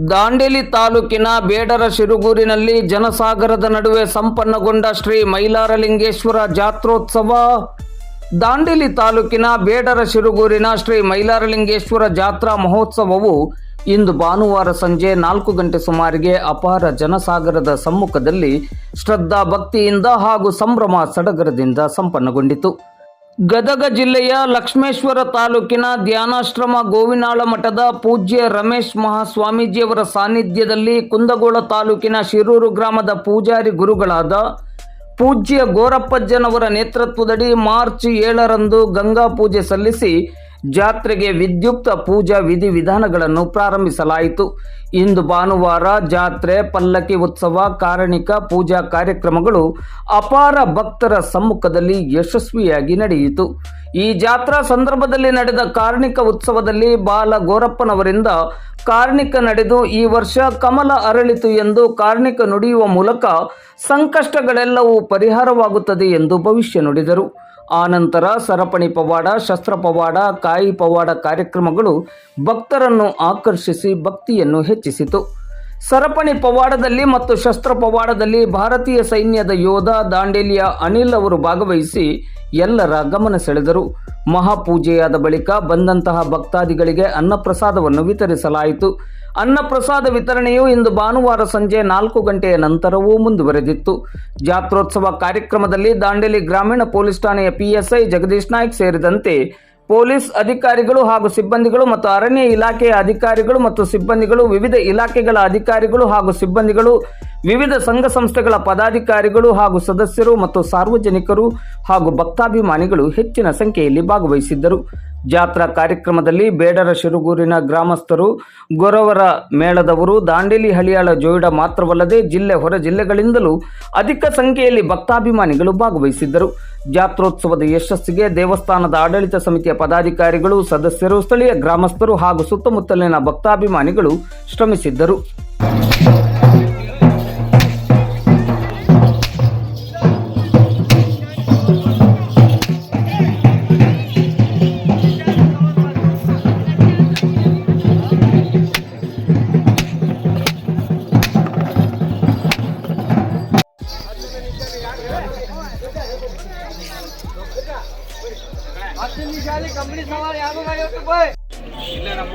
ದಾಂಡೇಲಿ ತಾಲೂಕಿನ ಬೇಡರ ಶಿರುಗೂರಿನಲ್ಲಿ ಜನಸಾಗರದ ನಡುವೆ ಸಂಪನ್ನಗೊಂಡ ಶ್ರೀ ಮೈಲಾರಲಿಂಗೇಶ್ವರ ಜಾತ್ರೋತ್ಸವ. ದಾಂಡೇಲಿ ತಾಲೂಕಿನ ಬೇಡರ ಶಿರುಗೂರಿನ ಶ್ರೀ ಮೈಲಾರಲಿಂಗೇಶ್ವರ ಜಾತ್ರಾ ಮಹೋತ್ಸವವು ಇಂದು ಭಾನುವಾರ ಸಂಜೆ 4 ಗಂಟೆ ಸುಮಾರಿಗೆ ಅಪಾರ ಜನಸಾಗರದ ಸಮ್ಮುಖದಲ್ಲಿ ಶ್ರದ್ಧಾ ಭಕ್ತಿಯಿಂದ ಹಾಗೂ ಸಂಭ್ರಮ ಸಡಗರದಿಂದ ಸಂಪನ್ನಗೊಂಡಿತು. ಗದಗ ಜಿಲ್ಲೆಯ ಲಕ್ಷ್ಮೇಶ್ವರ ತಾಲೂಕಿನ ಧ್ಯಾನಾಶ್ರಮ ಗೋವಿನಾಳ ಮಠದ ಪೂಜ್ಯ ರಮೇಶ್ ಮಹಾಸ್ವಾಮೀಜಿಯವರ ಸಾನ್ನಿಧ್ಯದಲ್ಲಿ ಕುಂದಗೋಳ ತಾಲೂಕಿನ ಶಿರೂರು ಗ್ರಾಮದ ಪೂಜಾರಿ ಗುರುಗಳಾದ ಪೂಜ್ಯ ಗೋರಪ್ಪಜ್ಜನವರ ನೇತೃತ್ವದಡಿ ಮಾರ್ಚ್ 7ರಂದು ಗಂಗಾ ಪೂಜೆ ಸಲ್ಲಿಸಿ ಜಾತ್ರೆಗೆ ವಿದ್ಯುಕ್ತ ಪೂಜಾ ವಿಧಿವಿಧಾನಗಳನ್ನು ಪ್ರಾರಂಭಿಸಲಾಯಿತು. ಇಂದು ಭಾನುವಾರ ಜಾತ್ರೆ, ಪಲ್ಲಕ್ಕಿ ಉತ್ಸವ, ಕಾರಣಿಕ ಪೂಜಾ ಕಾರ್ಯಕ್ರಮಗಳು ಅಪಾರ ಭಕ್ತರ ಸಮ್ಮುಖದಲ್ಲಿ ಯಶಸ್ವಿಯಾಗಿ ನಡೆಯಿತು. ಈ ಜಾತ್ರಾ ಸಂದರ್ಭದಲ್ಲಿ ನಡೆದ ಕಾರಣಿಕ ಉತ್ಸವದಲ್ಲಿ ಬಾಲ ಗೋರಪ್ಪನವರಿಂದ ಕಾರಣಿಕ ನಡೆದು ಈ ವರ್ಷ ಕಮಲ ಅರಳಿತು ಎಂದು ಕಾರಣಿಕ ನುಡಿಯುವ ಮೂಲಕ ಸಂಕಷ್ಟಗಳೆಲ್ಲವೂ ಪರಿಹಾರವಾಗುತ್ತದೆ ಎಂದು ಭವಿಷ್ಯ ನುಡಿದರು. ಆನಂತರ ಸರಪಣಿ ಪವಾಡ, ಶಸ್ತ್ರ ಪವಾಡ, ಕಾಯಿ ಪವಾಡ ಕಾರ್ಯಕ್ರಮಗಳು ಭಕ್ತರನ್ನು ಆಕರ್ಷಿಸಿ ಭಕ್ತಿಯನ್ನು ಹೆಚ್ಚಿಸಿತು. ಸರಪಣಿ ಪವಾಡದಲ್ಲಿ ಮತ್ತು ಶಸ್ತ್ರ ಪವಾಡದಲ್ಲಿ ಭಾರತೀಯ ಸೈನ್ಯದ ಯೋಧ ದಾಂಡೇಲಿಯ ಅನಿಲ್ ಅವರು ಭಾಗವಹಿಸಿ ಎಲ್ಲರ ಗಮನ ಸೆಳೆದರು. ಮಹಾಪೂಜೆಯಾದ ಬಳಿಕ ಬಂದಂತಹ ಭಕ್ತಾದಿಗಳಿಗೆ ಅನ್ನಪ್ರಸಾದವನ್ನು ವಿತರಿಸಲಾಯಿತು. ಅನ್ನಪ್ರಸಾದ ವಿತರಣೆಯು ಇಂದು ಭಾನುವಾರ ಸಂಜೆ 4 ಗಂಟೆಯ ನಂತರವೂ ಮುಂದುವರೆದಿತ್ತು. ಜಾತ್ರೋತ್ಸವ ಕಾರ್ಯಕ್ರಮದಲ್ಲಿ ದಾಂಡೇಲಿ ಗ್ರಾಮೀಣ ಪೊಲೀಸ್ ಠಾಣೆಯ PSI ಜಗದೀಶ್ ನಾಯ್ಕ್ ಸೇರಿದಂತೆ ಪೊಲೀಸ್ ಅಧಿಕಾರಿಗಳು ಹಾಗೂ ಸಿಬ್ಬಂದಿಗಳು ಮತ್ತು ಅರಣ್ಯ ಇಲಾಖೆಯ ಅಧಿಕಾರಿಗಳು ಮತ್ತು ಸಿಬ್ಬಂದಿಗಳು, ವಿವಿಧ ಇಲಾಖೆಗಳ ಅಧಿಕಾರಿಗಳು ಹಾಗೂ ಸಿಬ್ಬಂದಿಗಳು, ವಿವಿಧ ಸಂಘ ಸಂಸ್ಥೆಗಳ ಪದಾಧಿಕಾರಿಗಳು ಹಾಗೂ ಸದಸ್ಯರು ಮತ್ತು ಸಾರ್ವಜನಿಕರು ಹಾಗೂ ಭಕ್ತಾಭಿಮಾನಿಗಳು ಹೆಚ್ಚಿನ ಸಂಖ್ಯೆಯಲ್ಲಿ ಭಾಗವಹಿಸಿದ್ದರು. ಜಾತ್ರಾ ಕಾರ್ಯಕ್ರಮದಲ್ಲಿ ಬೇಡರ ಶಿರುಗೂರಿನ ಗ್ರಾಮಸ್ಥರು, ಗೊರವರ ಮೇಳದವರು, ದಾಂಡೇಲಿ ಹಳಿಯಾಳ ಜೋಯಿಡ ಮಾತ್ರವಲ್ಲದೆ ಜಿಲ್ಲೆ ಹೊರ ಜಿಲ್ಲೆಗಳಿಂದಲೂ ಅಧಿಕ ಸಂಖ್ಯೆಯಲ್ಲಿ ಭಕ್ತಾಭಿಮಾನಿಗಳು ಭಾಗವಹಿಸಿದ್ದರು. ಜಾತ್ರೋತ್ಸವದ ಯಶಸ್ಸಿಗೆ ದೇವಸ್ಥಾನದ ಆಡಳಿತ ಸಮಿತಿಯ ಪದಾಧಿಕಾರಿಗಳು, ಸದಸ್ಯರು, ಸ್ಥಳೀಯ ಗ್ರಾಮಸ್ಥರು ಹಾಗೂ ಸುತ್ತಮುತ್ತಲಿನ ಭಕ್ತಾಭಿಮಾನಿಗಳು ಶ್ರಮಿಸಿದ್ದರು. ಕಂಪನಿ ಸವಾಲ್ ಯಾರು ಬಾಯ್ ಇಲ್ಲೇ ನಮ್ಮ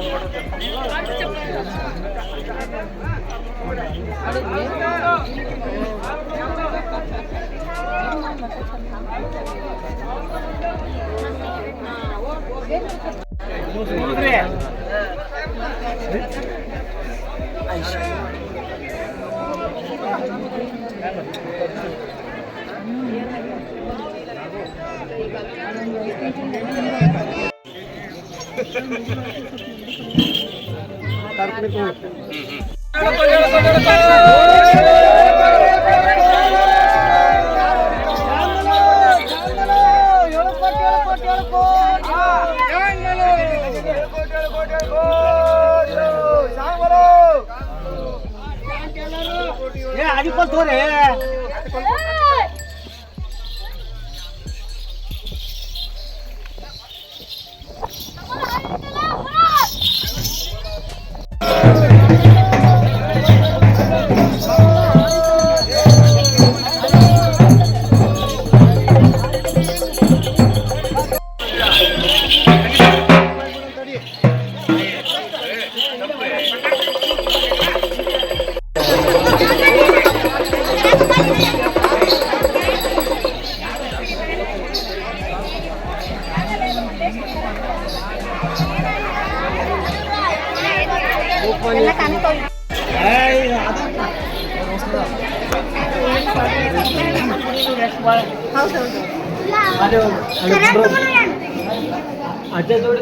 ಅಜ್ಜ ಜೋಡಿ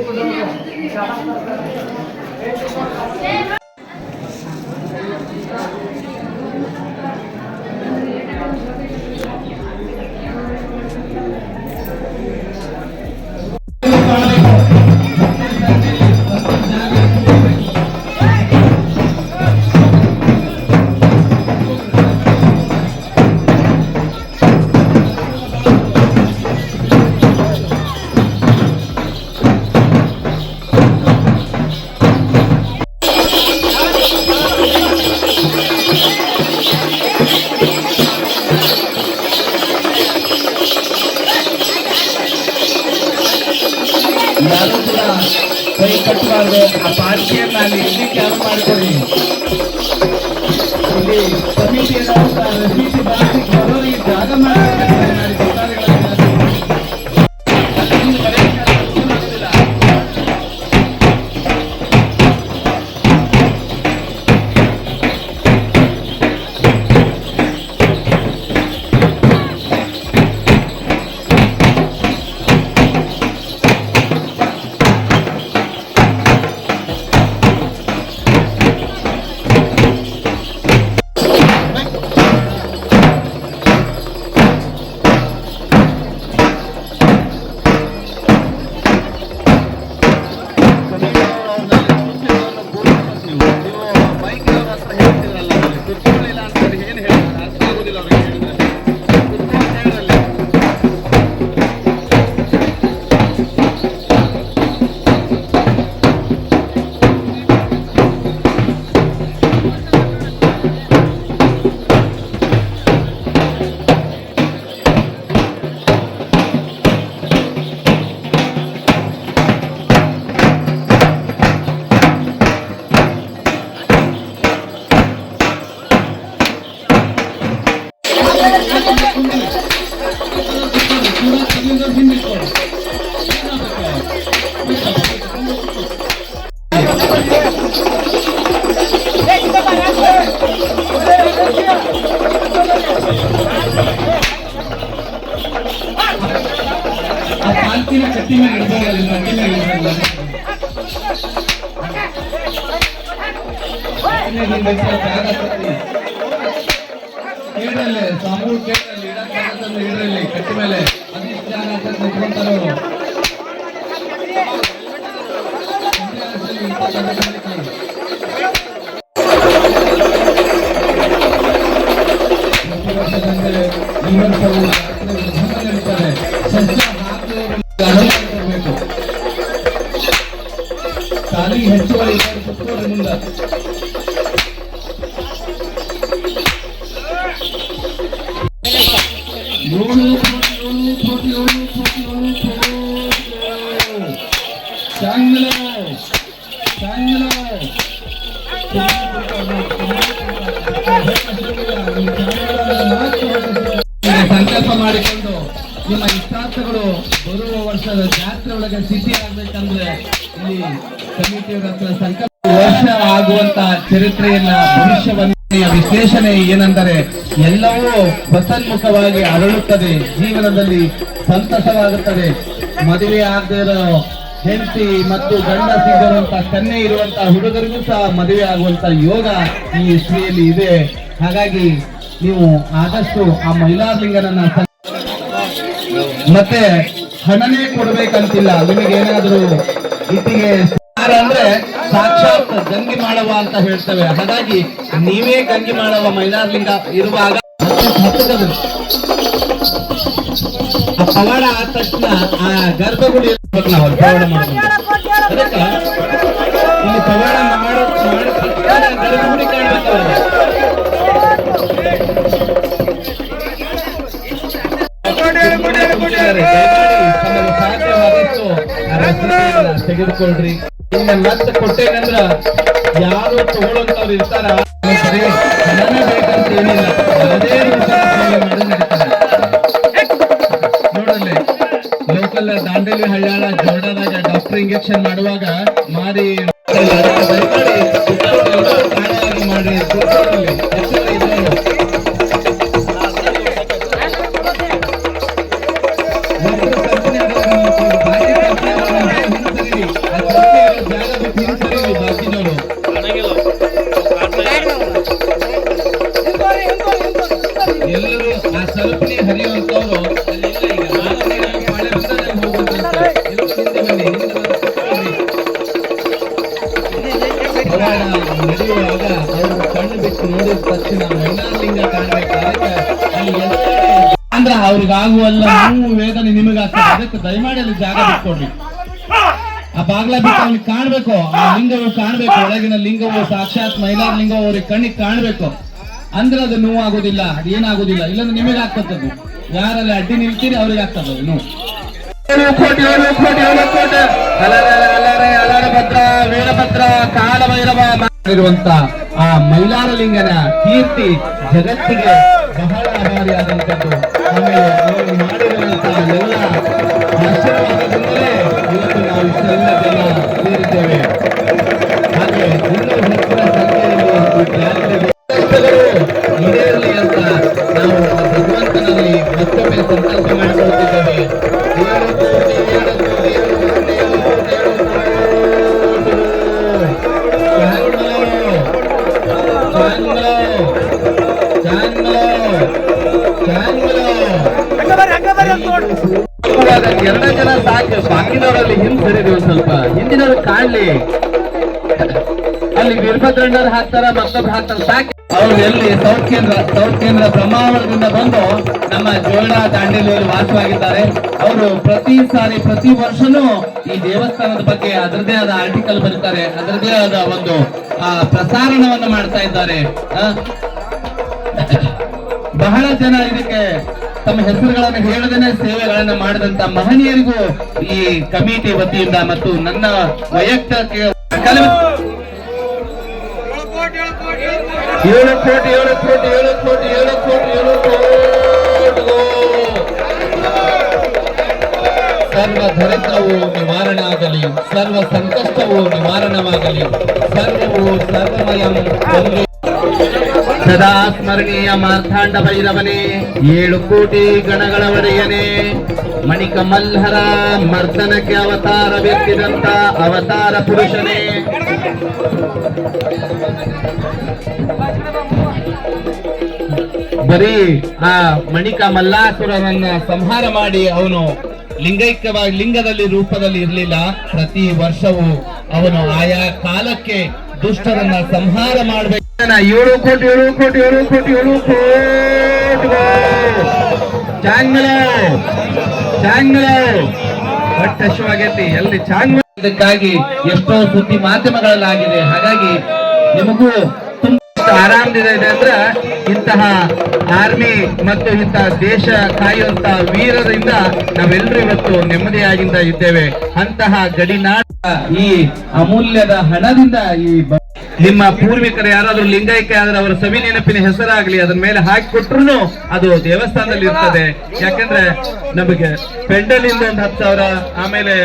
ಅವರು ಆ ಪಾಲಿಕೆಯನ್ನ ಅಲ್ಲಿ ಇಡ್ಲಿಕ್ಕೆ ಯಾರು ಮಾಡ್ಕೊಳ್ಳಿ. ಇಲ್ಲಿ ಸಮಿತಿಯನ್ನು ರಸೀದಿ ಬಾಕಿ ಬರೋರಿಗೆ ಜಾಗ ಕಟ್ಟಿ ಮೇಲೆ ಕೇಳಲ್ಲಿ ಸಾಮೂಹಿಕ ಕೇಳಲ್ಲಿ ಇಡರಲ್ಲಿ ಕಟ್ಟಿ ಮೇಲೆ ಅದಿಷ್ಟು ಜಾಗ ನಿಂತ್ಕೊಂತಾರೋ ಈ ವರ್ಷವು ನಡೀತಾರೆ. ಖಾಲಿ ಹೆಚ್ಚುವರಿ ಮುಂದೆ ಸಂಕಲ್ಪ ಮಾಡಿಕೊಂಡು ನಿಮ್ಮ ಇಷ್ಟಾರ್ಥಗಳು ಬರುವ ವರ್ಷದ ಜಾತ್ರೆ ಒಳಗೆ ಸಿದ್ಧಿ ಆಗ್ಬೇಕಂದ್ರೆ ಇಲ್ಲಿ ಸಮಿತಿಯವರ ಹತ್ರ ಸಂಕಲ್ಪ ವರ್ಷ ಆಗುವಂತ ಚರಿತ್ರೆಯನ್ನ ಭವಿಷ್ಯವನ್ನ ವಿಶ್ಲೇಷಣೆ ಏನೆಂದರೆ ಎಲ್ಲವೂ ಹೊಸನ್ಮುಖವಾಗಿ ಅರಳುತ್ತದೆ, ಜೀವನದಲ್ಲಿ ಸಂತಸವಾಗುತ್ತದೆ. ಮದುವೆ ಆಗದೇ ಇರೋ ಹೆಂಡತಿ ಮತ್ತು ಗಂಡ ಸಿಗರುವಂತ ಕನ್ಯೆ ಇರುವಂತ ಹುಡುಗರಿಗೂ ಸಹ ಮದುವೆ ಆಗುವಂತ ಯೋಗ ಈ ಇಸ್ವಿಯಲ್ಲಿ ಇದೆ. ಹಾಗಾಗಿ ನೀವು ಆದಷ್ಟು ಆ ಮೈಲಾರಲಿಂಗನನ್ನ ಮತ್ತೆ ಹಣನೇ ಕೊಡ್ಬೇಕಂತಿಲ್ಲ. ನಿಮಗೇನಾದ್ರೂ ಇಟ್ಟಿಗೆ ಅಂದ್ರೆ ಸಾಕ್ಷಾತ್ ಗಂಗಿ ಮಾಡವ ಅಂತ ಹೇಳ್ತೇವೆ. ಹಾಗಾಗಿ ನೀವೇ ಗಂಗಿ ಮಾಡವ ಮೈಲಾರಲಿಂಗ ಇರುವಾಗ ಆ ಪವಾಡ ಆದ ತಕ್ಷಣ ಆ ಗರ್ಭಗುಡಿ ನಾವು ಪವಾಡ ಮಾಡಬೇಕು. ಅದಕ್ಕೆ ಇಲ್ಲಿ ಪವಾಡ ಗರ್ಭಗುಡಿ ಕಾಣಬೇಕು. ಸಾಧ್ಯವಾದಷ್ಟು ತೆಗೆದುಕೊಳ್ರಿ. ಇನ್ನ ಮತ್ತೆ ಕೊಟ್ಟೇನಂದ್ರ ಯಾರು ತಗೊಳ್ಳೋಂತವ್ರು ಇರ್ತಾರ ಹಣನೇ ಬೇಕಂತ ಏನಿಲ್ಲ, ಅದೇ ಮಾಡಿ ನಡೀತಾರೆ. ನೋಡಲ್ಲಿ ಲೋಕಲ್ ದಾಂಡೇಲಿ ಹಳ್ಯಾಳ ಜೋಡಾದಾಗ ಡಾಕ್ಟರ್ ಇಂಜೆಕ್ಷನ್ ಮಾಡುವಾಗ ಮಾಡಿ ಮಾಡಿ ಎಲ್ಲರೂ ಆ ಸರಪಣಿ ಹರಿಯುವಂತವ್ರು ನಡೆಯುವಾಗ ಅವರು ಕಣ್ಣು ಬಿಟ್ಟು ನೋಡಿದ ತಕ್ಷಣ ಮೈಲಾರಲಿಂಗ ಕಾಣಬೇಕಾದ್ರೆ ಅಂದ್ರೆ ಅವ್ರಿಗಾಗುವಲ್ಲ ನೋವು ವೇದನೆ ನಿಮಗಾಗ್ತದೆ. ಅದಕ್ಕೆ ದಯಮಾಡಿ ಅಲ್ಲಿ ಜಾಗ ಬಿಟ್ಕೊಡ್ರಿ. ಆ ಬಾಗ್ಲ ಬಿಟ್ಟು ಅವ್ನಿಗೆ ಕಾಣ್ಬೇಕು, ಆ ಲಿಂಗವು ಕಾಣ್ಬೇಕು, ಒಳಗಿನ ಲಿಂಗವು ಸಾಕ್ಷಾತ್ ಮೈಲಾರ ಅವ್ರಿಗೆ ಕಣ್ಣಿಗೆ ಕಾಣ್ಬೇಕು. ಅಂದ್ರೆ ಅದು ನೋವು ಆಗೋದಿಲ್ಲ, ಅದೇನಾಗೋದಿಲ್ಲ. ಇಲ್ಲಾಂದ್ರೆ ನಿಮಗೆ ಆಗ್ತದ್ದು. ಯಾರಲ್ಲಿ ಅಡ್ಡಿ ನಿಲ್ತೀರಿ ಅವ್ರಿಗೆ ಆಗ್ತದ. ವೀರಭದ್ರ ಕಾಲಭೈರವ ಮಾಡಿರುವಂತ ಆ ಮೈಲಾರಲಿಂಗನ ಕೀರ್ತಿ ಜಗತ್ತಿಗೆ ಬಹಳ ಅಭಾರಿಯಾದಂಥದ್ದು. ಆಮೇಲೆ ಅವರು ಮಾಡಿರುವಂತಹ ಎಲ್ಲ ಆಶೀರ್ವಾದದಿಂದಲೇ ಇವತ್ತು ನಾವು ಇಷ್ಟೆಲ್ಲ ಜನ ಸೇರಿದ್ದೇವೆ. ಹಾಗೆ ಇನ್ನೂ ಹೆಚ್ಚಿನ ಸಂಖ್ಯೆಯಲ್ಲಿ ಈಡೇರಲಿ ಅಂತ ನಾವು ಭಗವಂತನಲ್ಲಿ ಮತ್ತೊಮ್ಮೆ ಸಂಕಲ್ಪ ಮಾಡಿಕೊಳ್ಳುತ್ತಿದ್ದೇವೆ. ಎರಡು ಜನ ಸಾಕು, ಬಾಕಿದವರಲ್ಲಿ ಹಿಂಸರಿದೆ. ಒಂದ್ ಸ್ವಲ್ಪ ಹಿಂದಿನವ್ರು ಕಾಣ್ಲಿ. ಅಲ್ಲಿ ವೀರಭದ್ರಣ್ಣರು ಹಾಕ್ತಾರ, ಮತ್ತೊಬ್ಬರು ಹಾಕ್ತಾರ, ಸಾಕು. ಅವ್ರು ಎಲ್ಲಿ ಸೌತ್ ಕೇಂದ್ರ ಬ್ರಹ್ಮಾವರದಿಂದ ಬಂದು ನಮ್ಮ ಜೋಳ ದಾಂಡೇಲಿಯಲ್ಲಿ ವಾಸವಾಗಿದ್ದಾರೆ. ಅವರು ಪ್ರತಿ ವರ್ಷನೂ ಈ ದೇವಸ್ಥಾನದ ಬಗ್ಗೆ ಅದರದೇ ಆದ ಆರ್ಟಿಕಲ್ ಬರೀತಾರೆ, ಅದರದೇ ಆದ ಒಂದು ಪ್ರಸಾರಣವನ್ನು ಮಾಡ್ತಾ ಇದ್ದಾರೆ. ಬಹಳ ಜನ ಇದಕ್ಕೆ ತಮ್ಮ ಹೆಸರುಗಳನ್ನು ಹೇಳದೇನೆ ಸೇವೆಗಳನ್ನ ಮಾಡಿದಂತ ಮಹನೀಯರಿಗೂ ಈ ಕಮಿಟಿ ವತಿಯಿಂದ ಮತ್ತು ನನ್ನ ವೈಯಕ್ತಿಕ 7 ಕೋಟಿ ಸರ್ವ ದರಿದ್ರವು ನಿವಾರಣೆ ಆಗಲಿ, ಸರ್ವ ಸಂಕಷ್ಟವು ನಿವಾರಣವಾಗಲಿ, ಸರ್ವವು ಸರ್ವಮಯಂ ಸದಾ ಸ್ಮರಣೀಯ ಮಾರ್ಥಾಂಡ ಭೈರವನೇ, 7 ಕೋಟಿ ಗಣಗಳ ಒಡೆಯನೇ, ಮಣಿಕ ಮಲ್ಹರ ಮರ್ದನಕ್ಕೆ ಅವತಾರವೆತ್ತಿದಂತ ಅವತಾರ ಪುರುಷನೇ, ಬರೀ ಆ ಮಣಿಕ ಮಲ್ಲಾಸುರನನ್ನ ಸಂಹಾರ ಮಾಡಿ ಅವನು ಲಿಂಗೈಕ್ಯವಾಗಿ ಲಿಂಗದಲ್ಲಿ ರೂಪದಲ್ಲಿ ಇರಲಿಲ್ಲ. ಪ್ರತಿ ವರ್ಷವೂ ಅವನು ಆಯಾ ಕಾಲಕ್ಕೆ ದುಷ್ಟರನ್ನ ಸಂಹಾರ ಮಾಡಬೇಕು. 7 ಕೋಟಿ ಒಟ್ಟು ಹಸಿವಾಗೈತಿ. ಎಲ್ಲಿ ಇದಕ್ಕಾಗಿ ಎಷ್ಟೋ ಸುದ್ದಿ ಮಾಧ್ಯಮಗಳಲ್ಲಾಗಿದೆ. ಹಾಗಾಗಿ ನಿಮಗೂ ತುಂಬಾ ಆರಾಮದಿದೆ ಅಂದ್ರೆ ಇಂತಹ ಆರ್ಮಿ ಮತ್ತು ಇಂತಹ ದೇಶ ಕಾಯುವಂತ ವೀರರಿಂದ ನಾವೆಲ್ಲರೂ ಇವತ್ತು ನೆಮ್ಮದಿಯಾಗಿಂದ ಇದ್ದೇವೆ. ಅಂತಹ ಗಡಿನಾಡ ಈ ಅಮೂಲ್ಯದ ಹಣದಿಂದ ಈ ನಿಮ್ಮ ಪೂರ್ವಿಕರು ಯಾರಾದ್ರೂ ಲಿಂಗೈಕ್ಯ ಆದ್ರೆ ಅವರ ಸವಿ ನೆನಪಿನ ಹೆಸರಾಗ್ಲಿ ಅದರ ಮೇಲೆ ಹಾಕಿ ಕೊಟ್ರು ಅದು ದೇವಸ್ಥಾನದಲ್ಲಿ ಇರ್ತದೆ. ಯಾಕಂದ್ರೆ ನಮಗೆ ಪೆಂಡಲಿಂದ 10,000, ಆಮೇಲೆ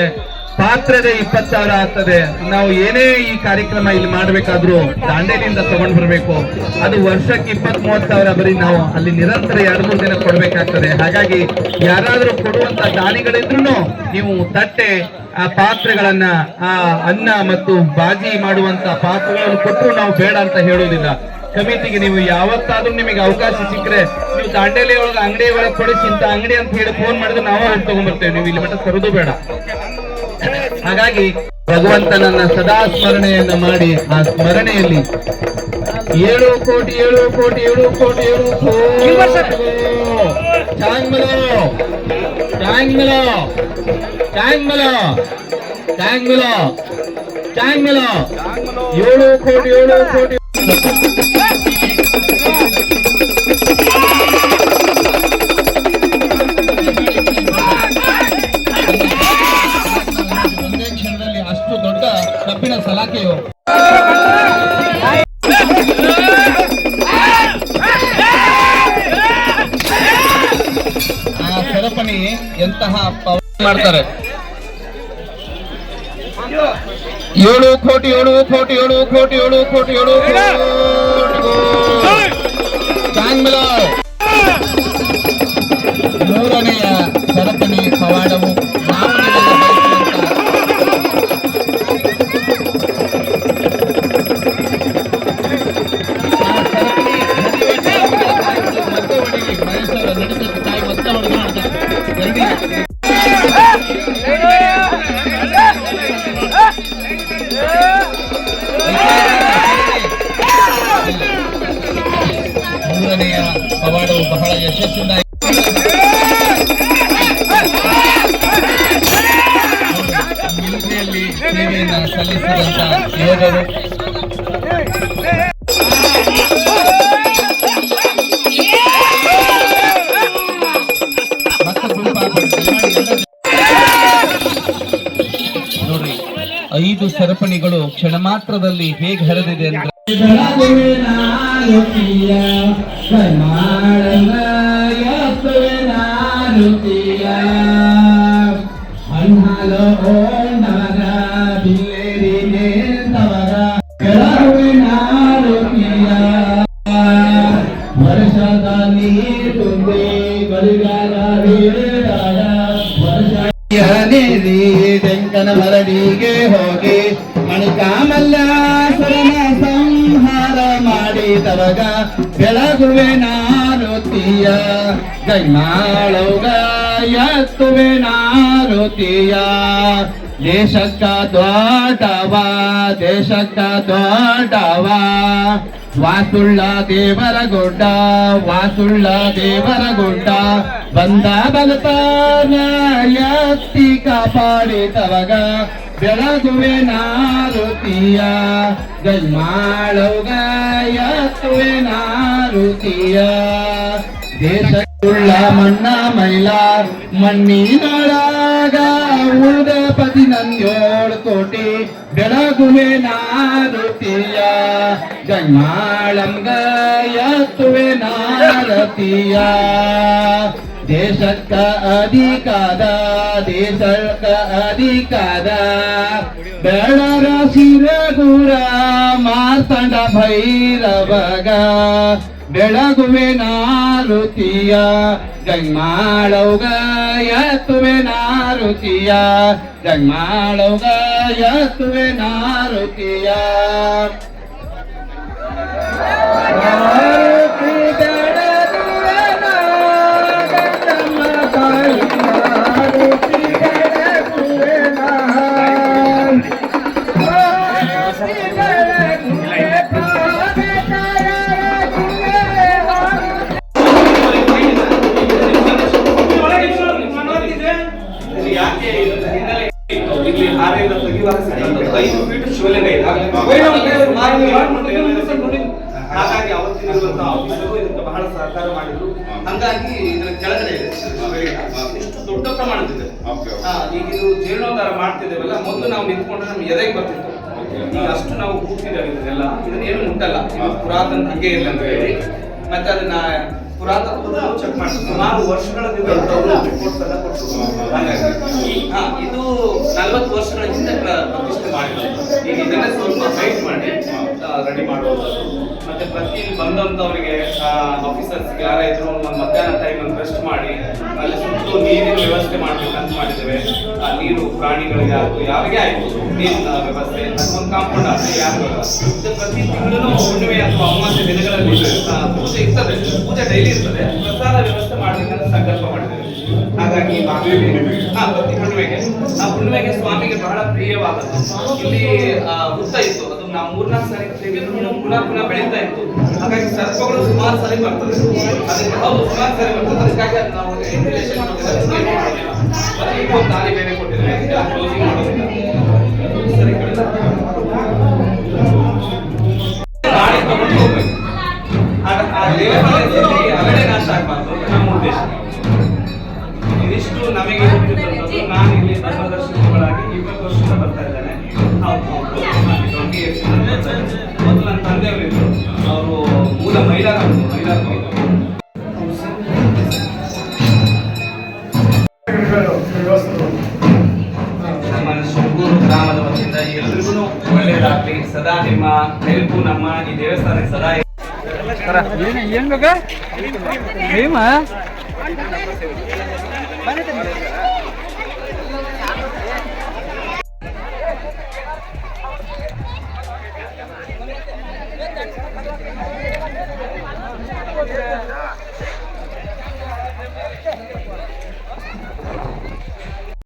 ಪಾತ್ರದ 20,000 ಆಗ್ತದೆ. ನಾವು ಏನೇ ಈ ಕಾರ್ಯಕ್ರಮ ಇಲ್ಲಿ ಮಾಡ್ಬೇಕಾದ್ರೂ ದಾಂಡೇಲಿಯಿಂದ ತಗೊಂಡ್ ಬರ್ಬೇಕು. ಅದು ವರ್ಷಕ್ಕೆ 20-30,000 ಬರೀ ನಾವು ಅಲ್ಲಿ ನಿರಂತರ 2-3 ದಿನ ಕೊಡ್ಬೇಕಾಗ್ತದೆ. ಹಾಗಾಗಿ ಯಾರಾದ್ರೂ ಕೊಡುವಂತ ದಾನಿಗಳಿದ್ರು ನೀವು ತಟ್ಟೆ, ಆ ಪಾತ್ರೆಗಳನ್ನ, ಆ ಅನ್ನ ಮತ್ತು ಬಾಜಿ ಮಾಡುವಂತ ಪಾತ್ರೆಗಳನ್ನು ಕೊಟ್ಟರು ನಾವು ಬೇಡ ಅಂತ ಹೇಳೋದಿಲ್ಲ. ಕಮಿಟಿಗೆ ನೀವು ಯಾವತ್ತಾದ್ರೂ ನಿಮಗೆ ಅವಕಾಶ ಸಿಕ್ಕರೆ ನೀವು ದಾಂಡೇಲಿ ಒಳಗೆ ಅಂಗಡಿ ಒಳಗೆ ಕೊಡಿಸಿ ಇಂತ ಅಂಗಡಿ ಅಂತ ಹೇಳಿ ಫೋನ್ ಮಾಡಿದ್ರೆ ನಾವೇ ಹೋಗಿ ತಗೊಂಡ್ಬರ್ತೇವೆ. ನೀವು ಇಲ್ಲಿ ಮಟ್ಟ ತರೋದು ಬೇಡ. ಹಾಗಾಗಿ ಭಗವಂತನನ್ನ ಸದಾ ಸ್ಮರಣೆಯನ್ನ ಮಾಡಿ ಆ ಸ್ಮರಣೆಯಲ್ಲಿ 7 ಕೋಟಿ ಅಷ್ಟು ದೊಡ್ಡ ಕಬ್ಬಿಣ ಸಲಾಕೆಯು ಆ ಸರಪಣಿ ಎಂತಹ ಮಾಡ್ತಾರೆ. 7 ಕೋಟಿ ಮೂರನೆಯ ಸರಪಣಿ ಪವಾಡವು ಮೂರನೆಯ ಪವಾಡವು ಬಹಳ ಯಶಸ್ಸಿಂದ ಮಿಲಿಟರಿಯಲ್ಲಿ ಸೇವೆಯನ್ನು ಸಲ್ಲಿಸಿದಂತ ಯೋಧರು ನೋಡ್ರಿ 5 ಸರಪಣಿಗಳು ಕ್ಷಣ ಮಾತ್ರದಲ್ಲಿ ಹೇಗೆ ಹರಿದಿದೆ ಅಂದ್ರೆ ವರ್ಷದಲ್ಲಿ ತುಂಬಿ ಬರಿಗಾಲ ಡೆಂಕನ ಮರಡಿಗೆ ಹೋಗಿ ಮಣಿಕಾಮಲ್ಲಾಸುರನ ಸಂಹಾರ ಮಾಡಿದವಾಗ ಬೆಳಗುವೆ ನಾರುತಿಯ ಗೈಮಾಳೌಗ ಎತ್ತುವೆ ನಾರುತಿಯ ದೇಶಕ್ಕ ದೊಡ್ಡವ ವಾಸುಳ್ಳ ದೇವರ ಗುಡ್ಡ ಬಂದ ಬಲತಾನ ಎತ್ತಿ ಕಾಪಾಡಿದವಾಗ ಬೆಳಗುವೆ ನಾರುತಿಯ ಗಜ್ಮಾಳೌಗ ಎತ್ತುವೆ ನಾರುತಿಯ ದೇಶಕ್ಕುಳ್ಳ ಮಣ್ಣ ಮೈಲ ಮಣ್ಣಿನೊಳಗ ಉಳಿದ 17 ಕೋಟಿ ಬೆಳಗುವೆ ನಾರುತಿಯ ಗಜ್ಮಾಳಂಗ ಎತ್ತುವೆ ನಾರತಿಯ ದೇಶಕ್ಕ ಅಧಿಕಾದ ಬೆಳರ ಶಿರಗುರ ಮಾರ್ತಂಡ ಭೈರವಗ ಬೆಳಗುವೆ ನಾರುತಿಯ ಗಂಗಾಳೌಗ ಎತ್ತುವೆ ನಾರುತಿಯ ಗಂಗಾಳೌಗ ಎತ್ತುವೆ ನಾರುತಿಯ ಹಾಗಾಗಿ ಅವತ್ತಿನಿರುವಂತಹ ಆಫೀಸರು ಇದಕ್ಕೆ ಬಹಳ ಸಹಕಾರ ಮಾಡಿದ್ರು. ಹಾಗಾಗಿ ಇದರ ಕೆಳಗಡೆ ಇದೆ ಇಷ್ಟು ದೊಡ್ಡ ಪ್ರಮಾಣದಿದೆ. ಈಗ ಇದು ಜೀರ್ಣೋದ್ಧಾರ ಮಾಡ್ತಿದ್ದೇವಲ್ಲ, ಮೊದಲು ನಾವು ನಿಂತ್ಕೊಂಡ್ರೆ ನಮ್ಗೆ ಎದೆಗೆ ಬರ್ತಿತ್ತು. ಈಗ ಅಷ್ಟು ನಾವು ಕೂಗ್ತಿದ್ದೇವೆ ಇದನ್ನೆಲ್ಲ, ಇದನ್ನೇನು ಮುಟ್ಟಲ್ಲ, ಇದು ಪುರಾತನ ಹಂಗೆ ಇಲ್ಲ ಅಂತ ಹೇಳಿ. ಮತ್ತೆ ಅದನ್ನ ಪುರಾತತ್ವದ ಚೆಕ್ ಮಾಡ್ತೀವಿ. ಸುಮಾರು ವರ್ಷಗಳಿಂದ ರಿಪೋರ್ಟ್ಸ್ ಎಲ್ಲ ಕೊಟ್ಟು ಇದು 40 ವರ್ಷಗಳ ಹಿಂದೆ ಪ್ರತಿಷ್ಠೆ ಮಾಡಿಲ್ಲ. ಈಗ ಇದನ್ನೇ ಸ್ವಲ್ಪ ಹೈಟ್ ಮಾಡಿ ರೆಡಿ ಮಾಡುವಂಥದ್ದು. ಮತ್ತೆ ಪ್ರತಿ ಬಂದಂಥವರಿಗೆ ಆಫೀಸರ್ಸ್ಗೆ ಯಾರಾದ್ರೂ ಒಂದು ಮಧ್ಯಾಹ್ನ ಟೈಮ್ ಒಂದು ರೆಸ್ಟ್ ಮಾಡಿ ಅಲ್ಲಿ ಸುತ್ತಲೂ ನೀರಿನ ವ್ಯವಸ್ಥೆ ಮಾಡ್ಬೇಕಂತ ಮಾಡಿದ್ದೇವೆ. ನೀರು ಪ್ರಾಣಿಗಳಿಗೆ ಆಯ್ತು, ಯಾರಿಗೆ ಆಯ್ತು ನೀರಿನ ವ್ಯವಸ್ಥೆ, ಒಂದು ಕಾಂಪೌಂಡ್ ಆದರೆ ಯಾರು ಪ್ರತಿ ತಿಂಗಳು ಹುಣ್ಣಿಮೆ ಅಥವಾ ಅಮಾವಾಸ್ಯೆ ದಿನಗಳಲ್ಲಿ ಪೂಜೆ ಇರ್ತದೆ, ಪೂಜೆ ಡೈಲಿ ಇರ್ತದೆ, ಪ್ರಸಾದ ವ್ಯವಸ್ಥೆ ಮಾಡಬೇಕಂತ ಸಂಕಲ್ಪ ಮಾಡಿದ್ದೇವೆ. ಹಾಗಾಗಿ ಪ್ರತಿ ಹುಣ್ಣಿಮೆಗೆ ಸ್ವಾಮಿಗೆ ಬಹಳ ಪ್ರಿಯವಾದದ್ದು. ಇಲ್ಲಿ ಹುತ್ತ ಇತ್ತು, ಅದು ನಾವು 3-4 ಸಾರಿ ತೆಗೆದು ಪುನಃ ಬೆಳೀತಾ ಇತ್ತು. ಹಾಗಾಗಿ ಸರ್ಪಗಳು ಸುಮಾರು ಸರಿ ಬರ್ತದೆ, ಅದಕ್ಕೆ ಹೌದು ಸುಮಾರು ಸರಿ ಬರ್ತದೆ. ಅದಕ್ಕಾಗಿ ಅದು ನಾವು ದಾರಿ ಬೇರೆ ಕೊಟ್ಟಿದ್ದೇವೆ, ಕ್ಲೋಸಿಂಗ್ ಮಾಡೋದಿಲ್ಲ. ಸರಿ ಗಾಡಿ ತಗೊಂಡು ಹೋಗ್ಬೇಕು, ಆ ದೇವಸ್ಥಾನದಲ್ಲಿ ಅರಣ್ಯ ನಾಶ ಆಗಬಾರ್ದು ನಮ್ಮ ಉದ್ದೇಶ. ಇದಿಷ್ಟು ನಮಗೆ ಗೊತ್ತಿರುವಂಥದ್ದು. ನಾನು ಇಲ್ಲಿ ಧರ್ಮದರ್ಶಿಗಳಾಗಿ 20 ವರ್ಷದಿಂದ ಬರ್ತಾ ಇದ್ದೇನೆ. ಮೊದಲು ನನ್ನ ತಂದೆಯವರಿದ್ರು, ಅವರು ಮೂಲ ಮೈಲಾರ ನಮ್ಮ ಶಂಕೂರು ಗ್ರಾಮದ ವತಿಯಿಂದ ಎಲ್ರಿಗೂ ಒಳ್ಳೆಯದಾಗಲಿ. ಸದಾ ನಿಮ್ಮ ಹೆಲ್ಪು ನಮ್ಮ ಈ ದೇವಸ್ಥಾನಕ್ಕೆ ಸದಾ ಏನ್ ಬೇಕಾ